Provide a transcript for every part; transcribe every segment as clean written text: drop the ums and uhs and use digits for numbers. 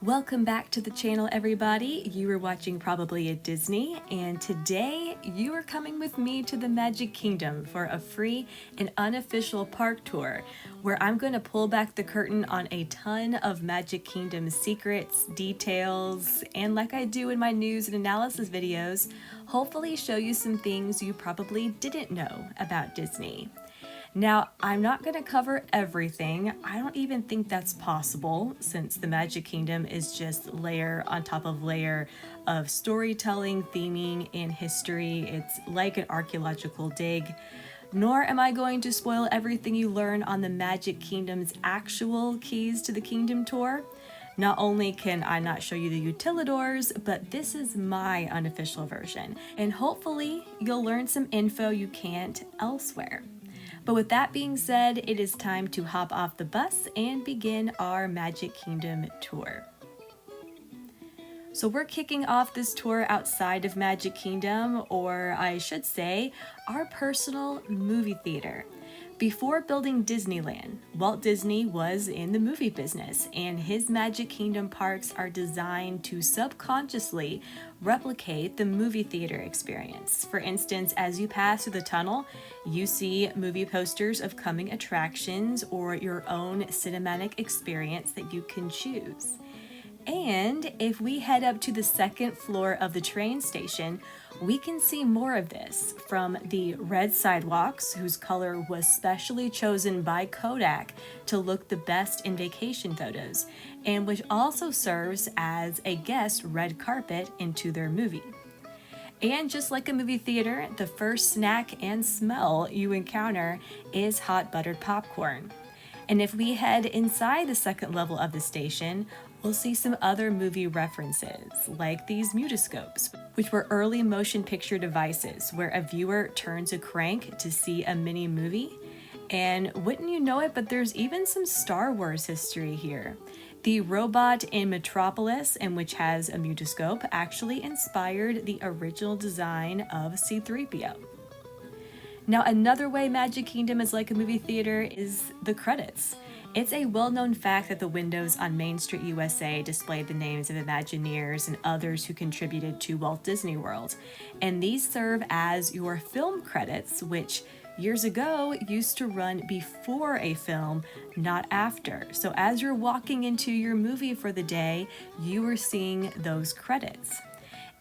Welcome back to the channel, everybody. You are watching Probably at Disney, and today you are coming with me to the Magic Kingdom for a free and unofficial park tour where I'm going to pull back the curtain on a ton of Magic Kingdom secrets, details, and like I do in my news and analysis videos, hopefully show you some things you probably didn't know about Disney. Now, I'm not going to cover everything. I don't even think that's possible since the Magic Kingdom is just layer on top of layer of storytelling, theming, and history. It's like an archaeological dig. Nor am I going to spoil everything you learn on the Magic Kingdom's actual Keys to the Kingdom tour. Not only can I not show you the utilidors, but this is my unofficial version. And hopefully you'll learn some info you can't elsewhere. But with that being said, it is time to hop off the bus and begin our Magic Kingdom tour. So we're kicking off this tour outside of Magic Kingdom, or I should say, our personal movie theater. Before building Disneyland, Walt Disney was in the movie business, and his Magic Kingdom parks are designed to subconsciously replicate the movie theater experience. For instance, as you pass through the tunnel, you see movie posters of coming attractions or your own cinematic experience that you can choose. And if we head up to the second floor of the train station, we can see more of this, from the red sidewalks, whose color was specially chosen by Kodak to look the best in vacation photos, and which also serves as a guest red carpet into their movie. And just like a movie theater, the first snack and smell you encounter is hot buttered popcorn. And if we head inside the second level of the station, we'll see some other movie references, like these mutoscopes, which were early motion picture devices where a viewer turns a crank to see a mini movie. And wouldn't you know it, but there's even some Star Wars history here. The robot in Metropolis, and which has a mutoscope, actually inspired the original design of C-3PO. Now, another way Magic Kingdom is like a movie theater is the credits. It's a well-known fact that the windows on Main Street USA display the names of Imagineers and others who contributed to Walt Disney World. And these serve as your film credits, which years ago used to run before a film, not after. So as you're walking into your movie for the day, you are seeing those credits.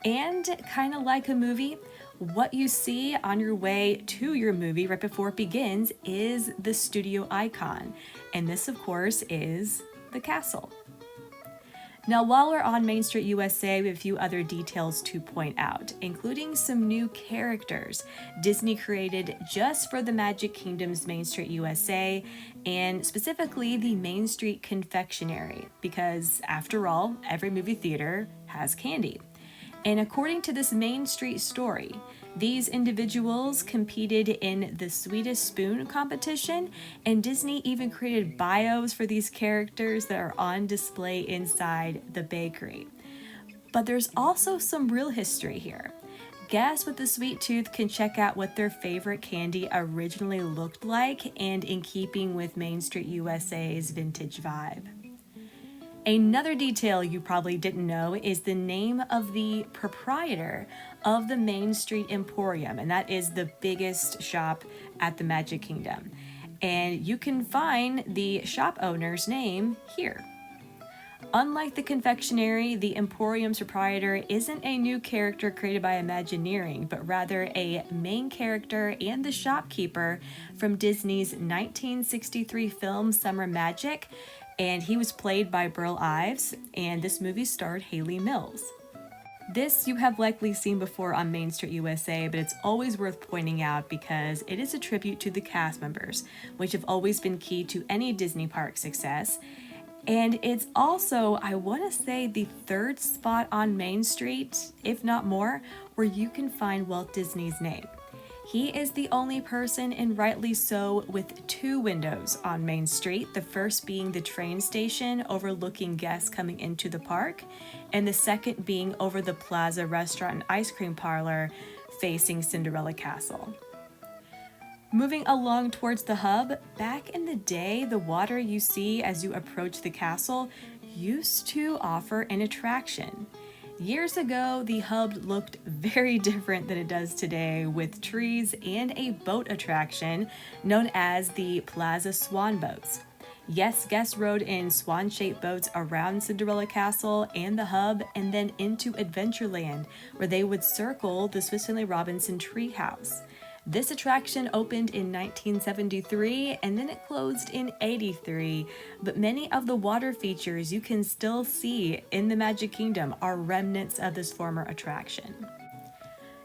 And kind of like a movie, what you see on your way to your movie right before it begins is the studio icon. And this, of course, is the castle. Now, while we're on Main Street USA, we have a few other details to point out, including some new characters Disney created just for the Magic Kingdom's Main Street USA, and specifically the Main Street Confectionery, because after all, every movie theater has candy. And according to this Main Street story, these individuals competed in the Sweetest Spoon competition, and Disney even created bios for these characters that are on display inside the bakery. But there's also some real history here. Guests with a sweet tooth can check out what their favorite candy originally looked like, and in keeping with Main Street USA's vintage vibe. Another detail you probably didn't know is the name of the proprietor of the Main Street Emporium, and that is the biggest shop at the Magic Kingdom. And you can find the shop owner's name here. Unlike the confectionery, the Emporium's proprietor isn't a new character created by Imagineering, but rather a main character and the shopkeeper from Disney's 1963 film Summer Magic, and he was played by Burl Ives, and this movie starred Hayley Mills. This you have likely seen before on Main Street USA, but it's always worth pointing out because it is a tribute to the cast members, which have always been key to any Disney park success. And it's also, I want to say, the third spot on Main Street, if not more, where you can find Walt Disney's name. He is the only person, and rightly so, with two windows on Main Street, the first being the train station overlooking guests coming into the park, and the second being over the Plaza Restaurant and Ice Cream Parlor facing Cinderella Castle. Moving along towards the hub, back in the day, the water you see as you approach the castle used to offer an attraction. Years ago, the Hub looked very different than it does today, with trees and a boat attraction known as the Plaza Swan Boats. Yes, guests rode in swan-shaped boats around Cinderella Castle and the Hub, and then into Adventureland, where they would circle the Swiss Family Robinson treehouse. This attraction opened in 1973 and then it closed in 83, but many of the water features you can still see in the Magic Kingdom are remnants of this former attraction.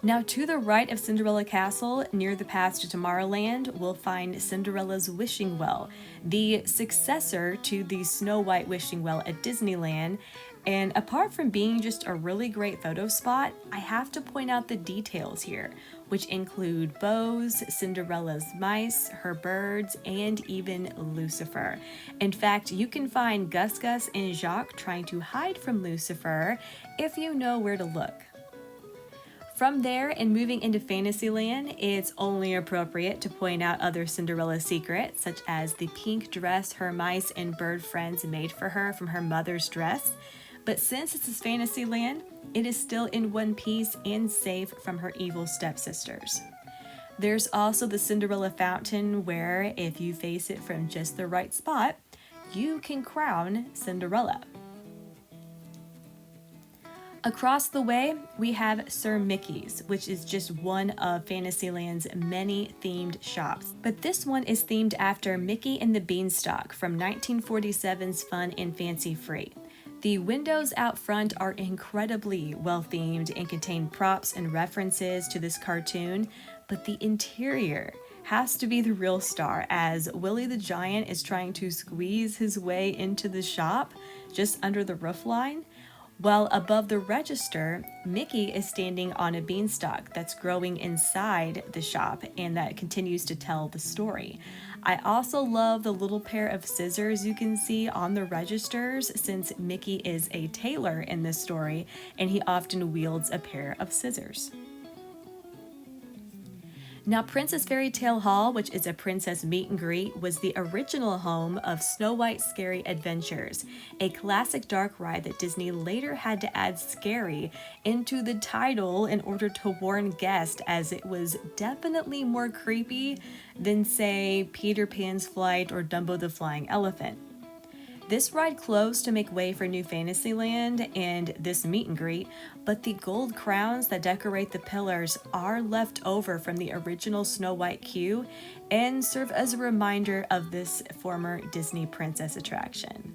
Now, to the right of Cinderella Castle, near the path to Tomorrowland, we'll find Cinderella's Wishing Well, the successor to the Snow White Wishing Well at Disneyland. And apart from being just a really great photo spot, I have to point out the details here, which include bows, Cinderella's mice, her birds, and even Lucifer. In fact, you can find Gus Gus and Jacques trying to hide from Lucifer if you know where to look. From there, and moving into Fantasyland, it's only appropriate to point out other Cinderella secrets, such as the pink dress her mice and bird friends made for her from her mother's dress. But since this is Fantasyland, it is still in one piece and safe from her evil stepsisters. There's also the Cinderella fountain where, if you face it from just the right spot, you can crown Cinderella. Across the way, we have Sir Mickey's, which is just one of Fantasyland's many themed shops. But this one is themed after Mickey and the Beanstalk from 1947's Fun and Fancy Free. The windows out front are incredibly well themed and contain props and references to this cartoon, but the interior has to be the real star, as Willie the Giant is trying to squeeze his way into the shop just under the roofline, while above the register, Mickey is standing on a beanstalk that's growing inside the shop and that continues to tell the story. I also love the little pair of scissors you can see on the registers, since Mickey is a tailor in this story and he often wields a pair of scissors. Now, Princess Fairy Tale Hall, which is a princess meet and greet, was the original home of Snow White's Scary Adventures, a classic dark ride that Disney later had to add scary into the title in order to warn guests, as it was definitely more creepy than, say, Peter Pan's Flight or Dumbo the Flying Elephant. This ride closed to make way for New Fantasyland and this meet and greet, but the gold crowns that decorate the pillars are left over from the original Snow White queue and serve as a reminder of this former Disney princess attraction.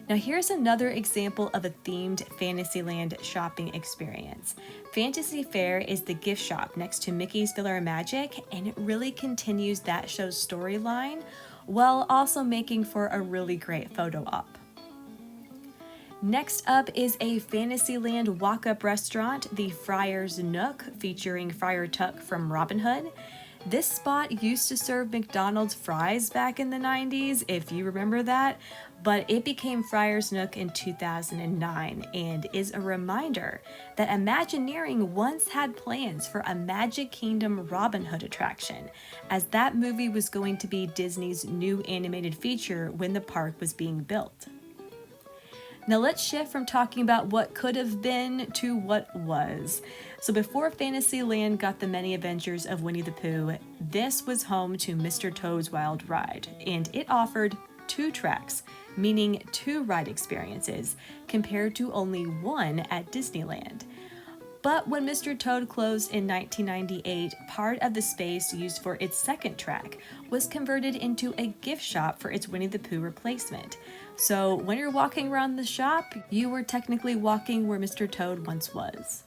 Now, here's another example of a themed Fantasyland shopping experience. Fantasy Fair is the gift shop next to Mickey's PhilharMagic, and it really continues that show's storyline, while also making for a really great photo op. Next up is a Fantasyland walk-up restaurant, the Friar's Nook, featuring Friar Tuck from Robin Hood. This spot used to serve McDonald's fries back in the 90s, if you remember that, but it became Friar's Nook in 2009 and is a reminder that Imagineering once had plans for a Magic Kingdom Robin Hood attraction, as that movie was going to be Disney's new animated feature when the park was being built. Now let's shift from talking about what could have been to what was. So before Fantasyland got the many adventures of Winnie the Pooh, this was home to Mr. Toad's Wild Ride, and it offered 2 tracks, meaning 2 ride experiences, compared to only 1 at Disneyland. But when Mr. Toad closed in 1998, part of the space used for its 2nd track was converted into a gift shop for its Winnie the Pooh replacement. So when you're walking around the shop, you were technically walking where Mr. Toad once was.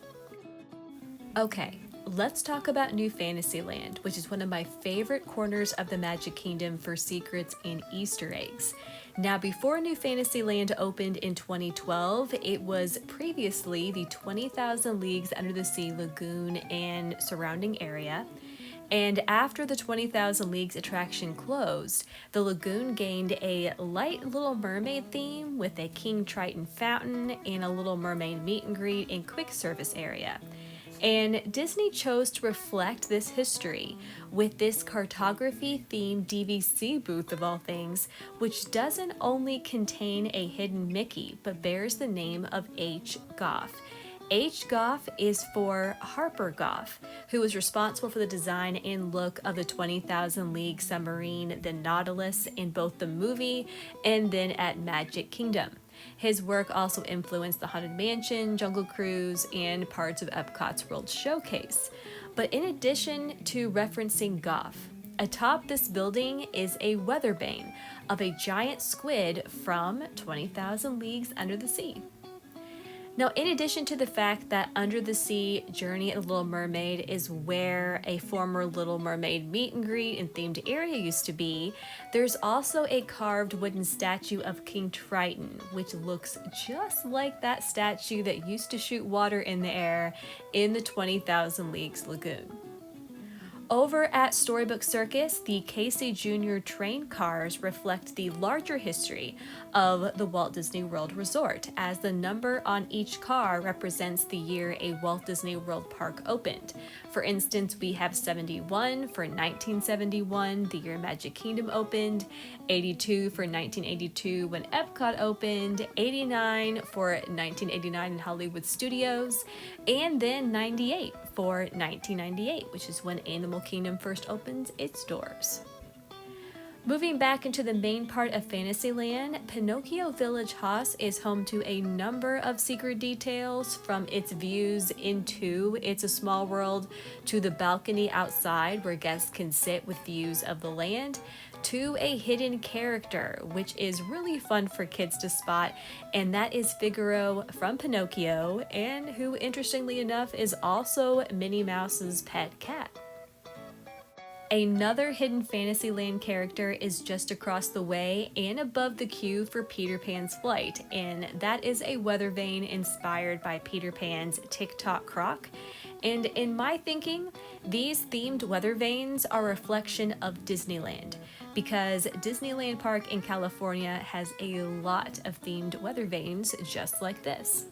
Okay, let's talk about New Fantasyland, which is one of my favorite corners of the Magic Kingdom for secrets and Easter eggs. Now, before New Fantasyland opened in 2012, it was previously the 20,000 Leagues Under the Sea Lagoon and surrounding area. And after the 20,000 Leagues attraction closed, the lagoon gained a light Little Mermaid theme with a King Triton fountain and a Little Mermaid meet and greet and quick service area. And Disney chose to reflect this history with this cartography-themed DVC booth of all things, which doesn't only contain a hidden Mickey, but bears the name of H. Goff. H. Goff is for Harper Goff, who was responsible for the design and look of the 20,000 League Submarine, the Nautilus, in both the movie and then at Magic Kingdom. His work also influenced the Haunted Mansion, Jungle Cruise, and parts of Epcot's World Showcase. But in addition to referencing Goff, atop this building is a weather vane of a giant squid from 20,000 Leagues Under the Sea. Now, in addition to the fact that Under the Sea Journey of the Little Mermaid is where a former Little Mermaid meet and greet and themed area used to be, there's also a carved wooden statue of King Triton, which looks just like that statue that used to shoot water in the air in the 20,000 Leagues Lagoon. Over at Storybook Circus, the Casey Jr. train cars reflect the larger history of the Walt Disney World Resort, as the number on each car represents the year a Walt Disney World park opened. For instance, we have 71 for 1971, the year Magic Kingdom opened, 82 for 1982 when Epcot opened, 89 for 1989 in Hollywood Studios, and then 98 for 1998, which is when Animal Kingdom first opens its doors. Moving back into the main part of Fantasyland, Pinocchio Village Haus is home to a number of secret details, from its views into It's a Small World to the balcony outside where guests can sit with views of the land, to a hidden character, which is really fun for kids to spot, and that is Figaro from Pinocchio, and who, interestingly enough, is also Minnie Mouse's pet cat. Another hidden Fantasyland character is just across the way and above the queue for Peter Pan's flight, and that is a weather vane inspired by Peter Pan's Tick-Tock Croc. And in my thinking, these themed weather vanes are a reflection of Disneyland, because Disneyland Park in California has a lot of themed weather vanes just like this.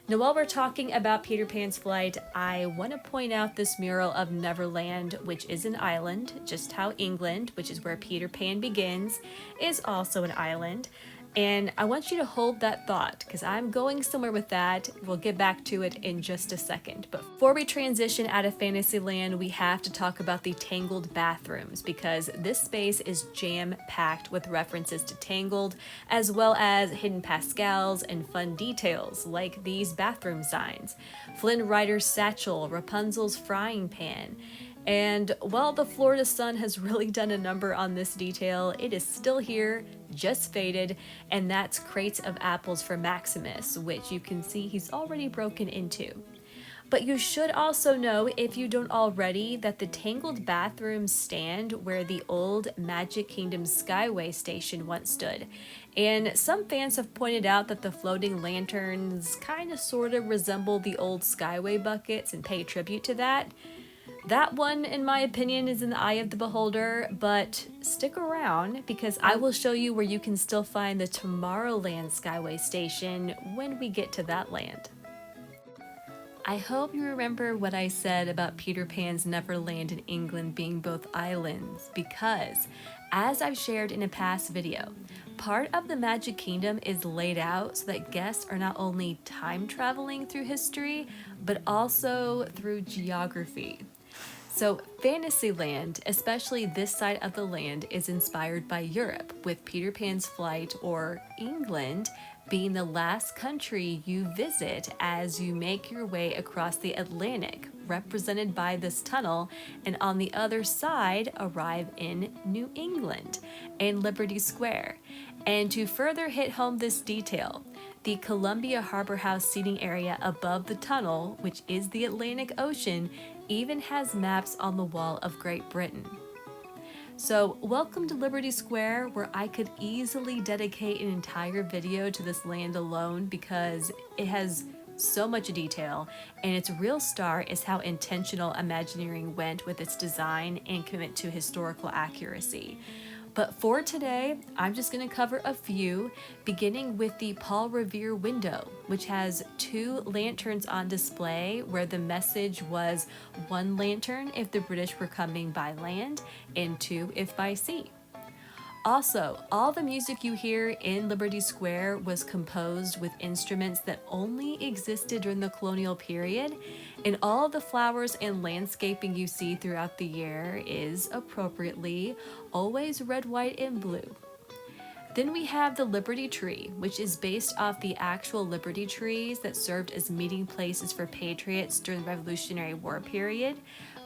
Now, while we're talking about Peter Pan's flight, I want to point out this mural of Neverland, which is an island, just how England, which is where Peter Pan begins, is also an island. And I want you to hold that thought, because I'm going somewhere with that. We'll get back to it in just a second. But before we transition out of Fantasyland, we have to talk about the Tangled bathrooms, because this space is jam-packed with references to Tangled, as well as hidden Pascals and fun details like these bathroom signs, Flynn Rider's satchel, Rapunzel's frying pan. And while the Florida sun has really done a number on this detail, it is still here, just faded, and that's crates of apples for Maximus, which you can see he's already broken into. But you should also know, if you don't already, that the Tangled bathrooms stand where the old Magic Kingdom Skyway station once stood. And some fans have pointed out that the floating lanterns kind of sort of resemble the old Skyway buckets and pay tribute to that. That one, in my opinion, is in the eye of the beholder, but stick around because I will show you where you can still find the Tomorrowland Skyway station when we get to that land. I hope you remember what I said about Peter Pan's Neverland in England being both islands, because as I've shared in a past video, part of the Magic Kingdom is laid out so that guests are not only time traveling through history, but also through geography. So Fantasyland, especially this side of the land, is inspired by Europe, with Peter Pan's flight, or England, being the last country you visit as you make your way across the Atlantic, represented by this tunnel, and on the other side arrive in New England and Liberty Square. And to further hit home this detail, the Columbia Harbor House seating area above the tunnel, which is the Atlantic Ocean, even has maps on the wall of Great Britain. So welcome to Liberty Square, where I could easily dedicate an entire video to this land alone because it has so much detail, and its real star is how intentional Imagineering went with its design and commitment to historical accuracy. But for today, I'm just going to cover a few, beginning with the Paul Revere window, which has 2 lanterns on display where the message was 1 lantern if the British were coming by land and 2 if by sea. Also, all the music you hear in Liberty Square was composed with instruments that only existed during the colonial period, and all the flowers and landscaping you see throughout the year is, appropriately, always red, white, and blue. Then we have the Liberty Tree, which is based off the actual Liberty trees that served as meeting places for patriots during the Revolutionary War period.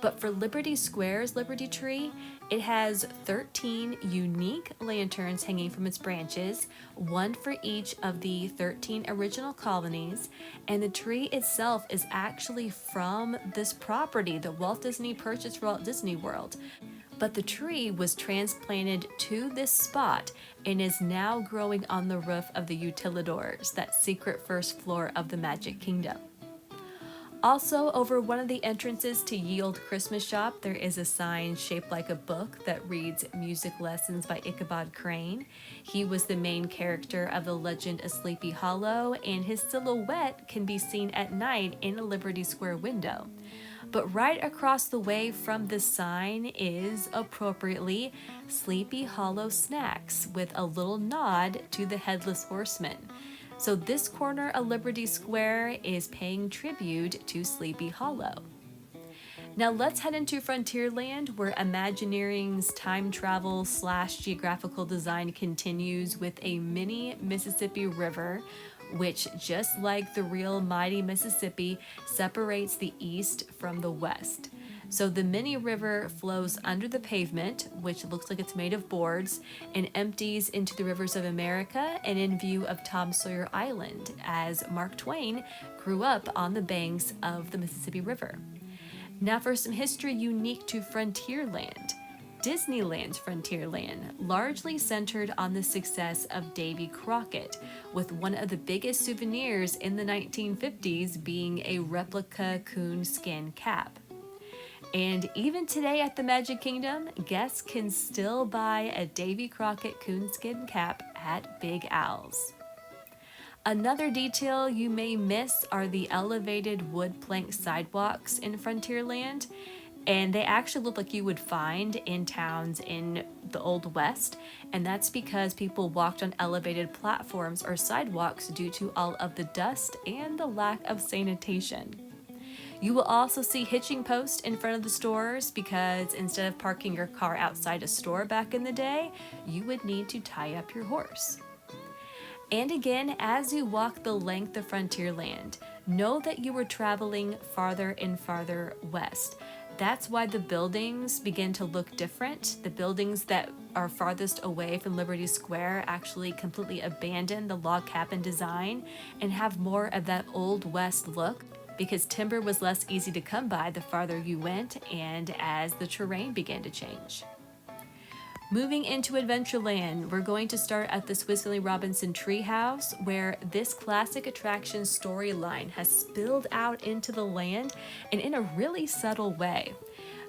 But for Liberty Square's Liberty Tree, it has 13 unique lanterns hanging from its branches, 1 for each of the 13 original colonies, and the tree itself is actually from this property that Walt Disney purchased for Walt Disney World. But the tree was transplanted to this spot and is now growing on the roof of the Utilidors, that secret first floor of the Magic Kingdom. Also, over one of the entrances to Ye Olde Christmas Shop, there is a sign shaped like a book that reads Music Lessons by Ichabod Crane. He was the main character of the legend of Sleepy Hollow, and his silhouette can be seen at night in a Liberty Square window. But right across the way from this sign is, appropriately, Sleepy Hollow Snacks, with a little nod to the Headless Horseman. So this corner of Liberty Square is paying tribute to Sleepy Hollow. Now let's head into Frontierland, where Imagineering's time travel / geographical design continues with a mini Mississippi River, which, just like the real mighty Mississippi, separates the east from the west. So the mini river flows under the pavement, which looks like it's made of boards, and empties into the rivers of America and in view of Tom Sawyer Island, as Mark Twain grew up on the banks of the Mississippi River. Now for some history unique to Frontierland. Disneyland's Frontierland largely centered on the success of Davy Crockett, with one of the biggest souvenirs in the 1950s being a replica coon skin cap. And even today at the Magic Kingdom, guests can still buy a Davy Crockett coonskin cap at Big Al's. Another detail you may miss are the elevated wood plank sidewalks in Frontierland, and they actually look like you would find in towns in the Old West, and that's because people walked on elevated platforms or sidewalks due to all of the dust and the lack of sanitation. You will also see hitching posts in front of the stores because instead of parking your car outside a store back in the day, you would need to tie up your horse. And again, as you walk the length of Frontierland, know that you are traveling farther and farther west. That's why the buildings begin to look different. The buildings that are farthest away from Liberty Square actually completely abandon the log cabin design and have more of that Old West look, because timber was less easy to come by the farther you went and as the terrain began to change. Moving into Adventureland, we're going to start at the Swiss Family Robinson Treehouse, where this classic attraction storyline has spilled out into the land and in a really subtle way.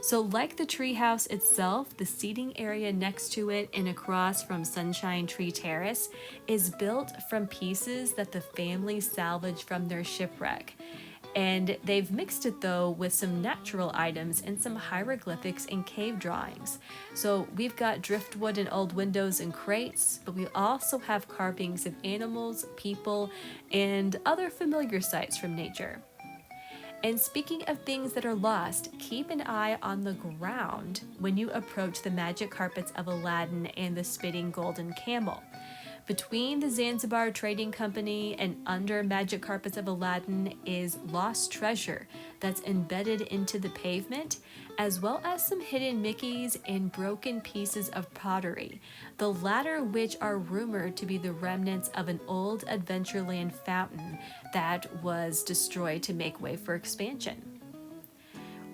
So like the treehouse itself, the seating area next to it and across from Sunshine Tree Terrace is built from pieces that the family salvaged from their shipwreck. And they've mixed it though with some natural items and some hieroglyphics and cave drawings. So we've got driftwood and old windows and crates, but we also have carvings of animals, people, and other familiar sights from nature. And speaking of things that are lost, keep an eye on the ground when you approach the magic carpets of Aladdin and the spitting golden camel. Between the Zanzibar Trading Company and under Magic Carpets of Aladdin is lost treasure that's embedded into the pavement, as well as some hidden Mickeys and broken pieces of pottery, the latter which are rumored to be the remnants of an old Adventureland fountain that was destroyed to make way for expansion.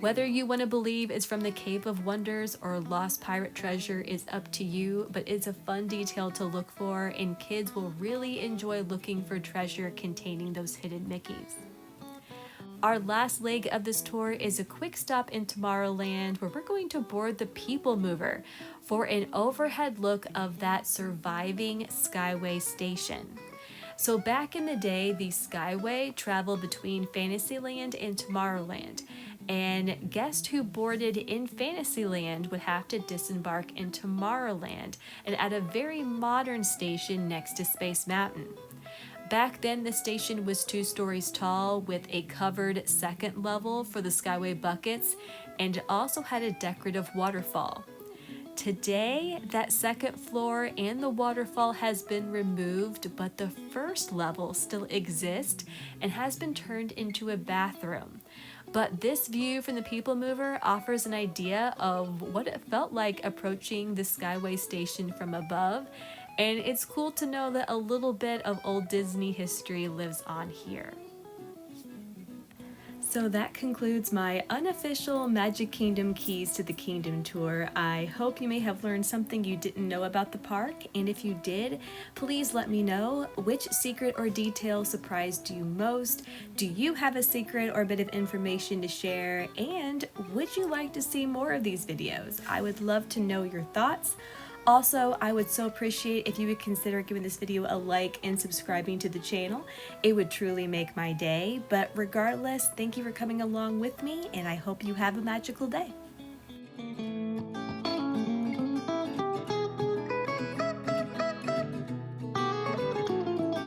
Whether you want to believe it's from the Cave of Wonders or lost pirate treasure is up to you, but it's a fun detail to look for, and kids will really enjoy looking for treasure containing those hidden Mickeys. Our last leg of this tour is a quick stop in Tomorrowland where we're going to board the People Mover for an overhead look of that surviving Skyway station. So back in the day, the Skyway traveled between Fantasyland and Tomorrowland, and guests who boarded in Fantasyland would have to disembark in Tomorrowland and at a very modern station next to Space Mountain. Back then, the station was 2 stories tall with a covered second level for the Skyway buckets and also had a decorative waterfall. Today, that second floor and the waterfall has been removed, but the first level still exists and has been turned into a bathroom. But this view from the People Mover offers an idea of what it felt like approaching the Skyway station from above, and it's cool to know that a little bit of old Disney history lives on here. So that concludes my unofficial Magic Kingdom Keys to the Kingdom tour. I hope you may have learned something you didn't know about the park, and if you did, please let me know which secret or detail surprised you most. Do you have a secret or a bit of information to share, and would you like to see more of these videos? I would love to know your thoughts. Also, I would so appreciate if you would consider giving this video a like and subscribing to the channel. It would truly make my day. But regardless, thank you for coming along with me, and I hope you have a magical day.